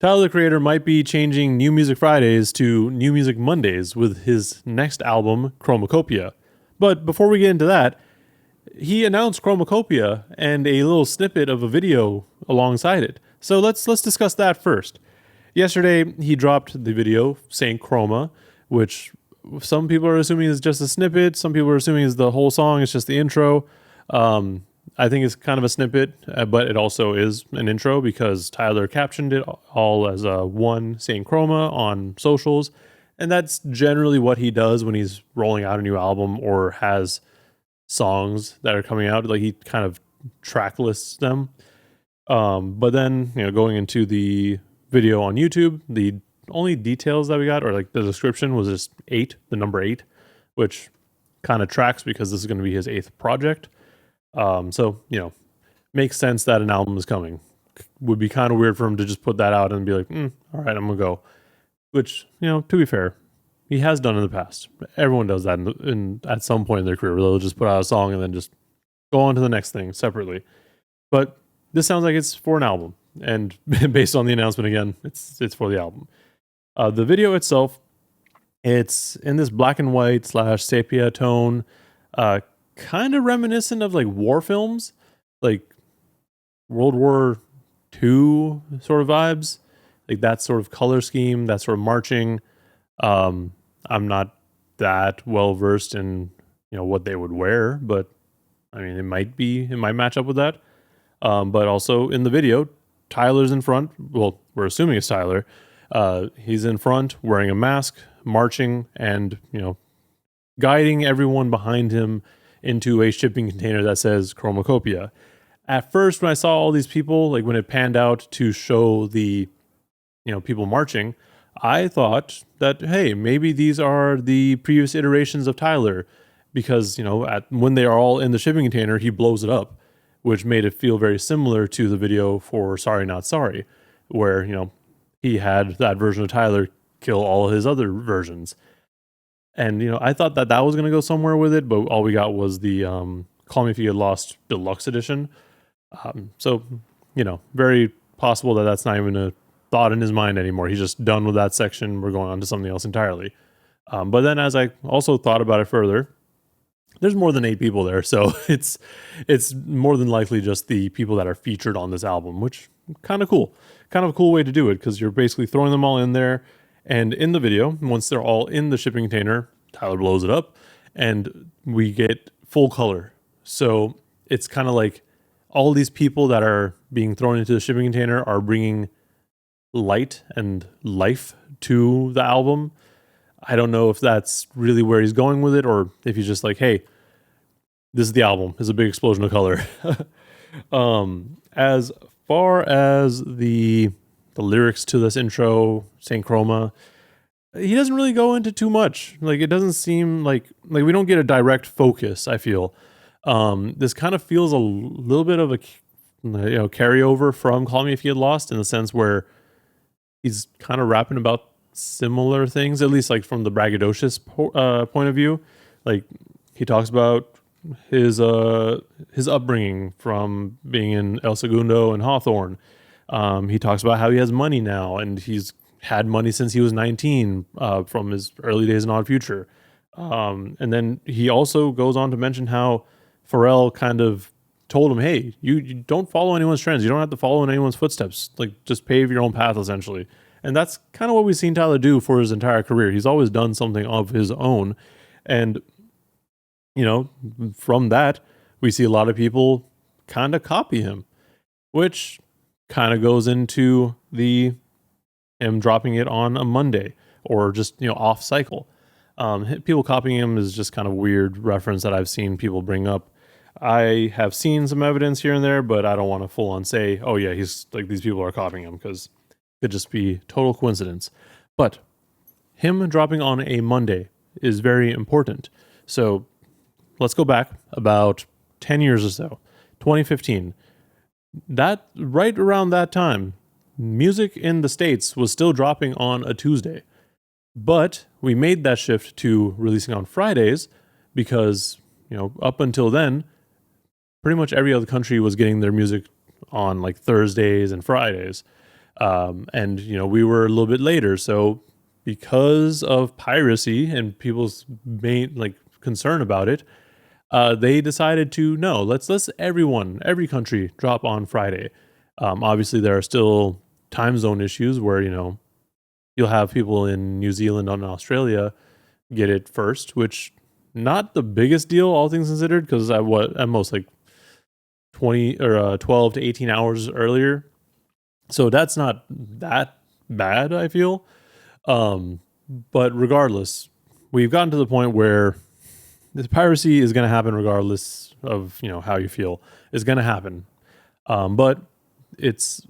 Tyler, the Creator, might be changing New Music Fridays to New Music Mondays with his next album, CHROMAKOPIA. But before we get into that, he announced CHROMAKOPIA and a little snippet of a video alongside it. So let's discuss that first. Yesterday, he dropped the video saying Chroma, which some people are assuming is just a snippet. Some people are assuming is the whole song. It's just the intro. I think it's kind of a snippet, but it also is an intro because Tyler captioned it all as one saying Chroma on socials. And that's generally what he does when he's rolling out a new album or has songs that are coming out. Like he kind of track lists them. But then, going into the video on YouTube, the only details that we got, or like the description, was just 8, the number 8, which kind of tracks because this is going to be his 8th project. So, makes sense that an album is coming. Would be kind of weird for him to just put that out and be like, all right, I'm going to go. Which, to be fair, he has done in the past. Everyone does that at some point in their career where they'll just put out a song and then just go on to the next thing separately. But this sounds like it's for an album. And based on the announcement again, it's for the album. The video itself, it's in this black and white / sepia tone, kind of reminiscent of like war films, like World War II sort of vibes, like that sort of color scheme, that sort of marching. I'm not that well versed in what they would wear, but I mean it might match up with that. But also in the video, Tyler's in front. Well, we're assuming it's Tyler. He's in front wearing a mask, marching, and guiding everyone behind him into a shipping container that says CHROMAKOPIA. At first, when I saw all these people, like when it panned out to show the people marching, I thought that, hey, maybe these are the previous iterations of Tyler, because when they are all in the shipping container, he blows it up, which made it feel very similar to the video for Sorry Not Sorry, where he had that version of Tyler kill all his other versions. And, I thought that was going to go somewhere with it, but all we got was the Call Me If You Get Lost Deluxe Edition. So, very possible that that's not even a thought in his mind anymore. He's just done with that section. We're going on to something else entirely. But then as I also thought about it further, there's more than 8 people there. So it's more than likely just the people that are featured on this album, which kind of cool. Kind of a cool way to do it because you're basically throwing them all in there. And in the video, once they're all in the shipping container, Tyler blows it up and we get full color. So it's kind of like all these people that are being thrown into the shipping container are bringing light and life to the album. I don't know if that's really where he's going with it or if he's just like, hey, this is the album. It's a big explosion of color. As far as the lyrics to this intro, Saint Chroma, he doesn't really go into too much. Like it doesn't seem like we don't get a direct focus, I feel. This kind of feels a little bit of a carryover from Call Me If You Get Lost, in the sense where he's kind of rapping about similar things, at least like from the braggadocious point of view. Like he talks about his upbringing from being in El Segundo and Hawthorne. He talks about how he has money now, and he's had money since he was 19 from his early days in Odd Future. And then he also goes on to mention how Pharrell kind of told him, hey, you don't follow anyone's trends. You don't have to follow in anyone's footsteps. Like, just pave your own path, essentially. And that's kind of what we've seen Tyler do for his entire career. He's always done something of his own. And, from that, we see a lot of people kind of copy him, which kind of goes into him dropping it on a Monday or just, off cycle. People copying him is just kind of a weird reference that I've seen people bring up. I have seen some evidence here and there, but I don't want to full on say, oh yeah, he's like, these people are copying him, because it could just be total coincidence. But him dropping on a Monday is very important. So let's go back about 10 years or so, 2015. That right around that time, music in the States was still dropping on a Tuesday. But we made that shift to releasing on Fridays because, up until then, pretty much every other country was getting their music on like Thursdays and Fridays. And we were a little bit later, so because of piracy and people's main concern about it, they decided to no, let's every country drop on Friday. Obviously, there are still time zone issues where you'll have people in New Zealand and Australia get it first, which not the biggest deal, all things considered, because at most 20 or 12 to 18 hours earlier. So that's not that bad, I feel. But regardless, we've gotten to the point where this piracy is going to happen regardless of how you feel. It's going to happen. But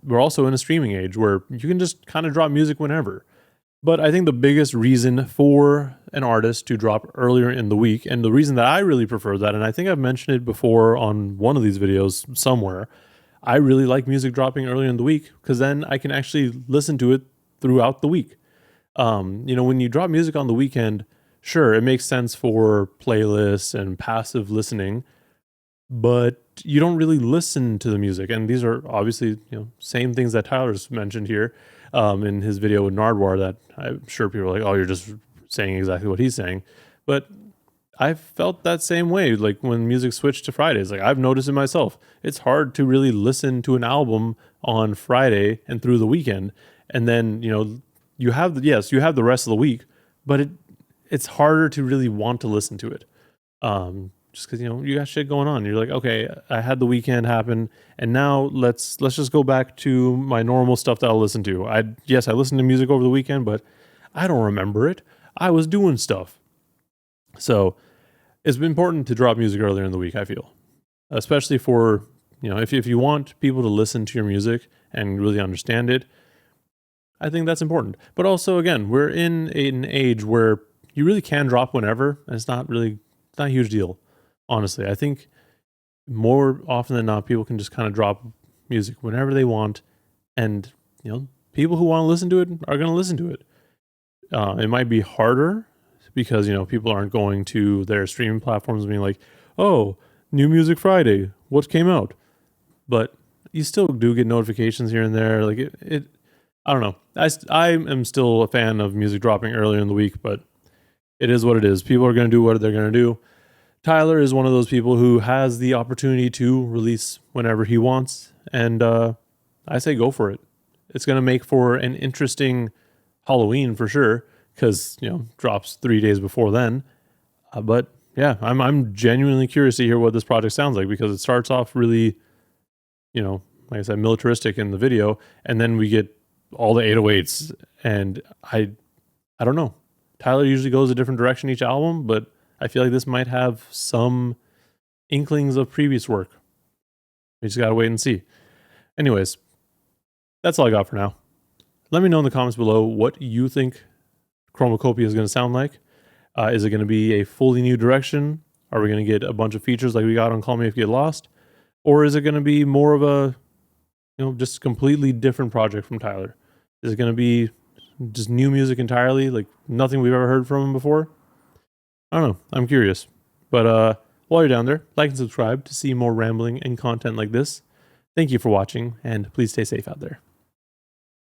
we're also in a streaming age where you can just kind of drop music whenever. But I think the biggest reason for an artist to drop earlier in the week, and the reason that I really prefer that, and I think I've mentioned it before on one of these videos somewhere, I really like music dropping earlier in the week because then I can actually listen to it throughout the week. When you drop music on the weekend, sure, it makes sense for playlists and passive listening, but you don't really listen to the music. And these are obviously, same things that Tyler's mentioned here in his video with Nardwar, that I'm sure people are like, oh, you're just saying exactly what he's saying. But I felt that same way. Like when music switched to Fridays, like I've noticed it myself. It's hard to really listen to an album on Friday and through the weekend. And then, you have the rest of the week, but it's harder to really want to listen to it. Just because you got shit going on. You're like, okay, I had the weekend happen, and now let's just go back to my normal stuff that I'll listen to. I listened to music over the weekend, but I don't remember it. I was doing stuff. So it's important to drop music earlier in the week, I feel, especially for if you want people to listen to your music and really understand it. I think that's important. But also, again, we're in an age where you really can drop whenever, and it's not a huge deal. Honestly, I think more often than not, people can just kind of drop music whenever they want. And, people who want to listen to it are going to listen to it. It might be harder because, people aren't going to their streaming platforms and being like, oh, New Music Friday, what came out? But you still do get notifications here and there. Like I don't know. I am still a fan of music dropping earlier in the week, but it is what it is. People are going to do what they're going to do. Tyler is one of those people who has the opportunity to release whenever he wants, and I say go for it. It's going to make for an interesting Halloween for sure, because drops 3 days before then. But yeah, I'm genuinely curious to hear what this project sounds like, because it starts off really, like I said, militaristic in the video, and then we get all the 808s, and I don't know. Tyler usually goes a different direction each album, but I feel like this might have some inklings of previous work. We just gotta wait and see. Anyways, that's all I got for now. Let me know in the comments below what you think CHROMAKOPIA is going to sound like. Is it going to be a fully new direction? Are we going to get a bunch of features like we got on Call Me If You Get Lost? Or is it going to be more of a, just completely different project from Tyler? Is it going to be just new music entirely, like nothing we've ever heard from him before? I don't know. I'm curious. But while you're down there, like and subscribe to see more rambling and content like this. Thank you for watching, and please stay safe out there.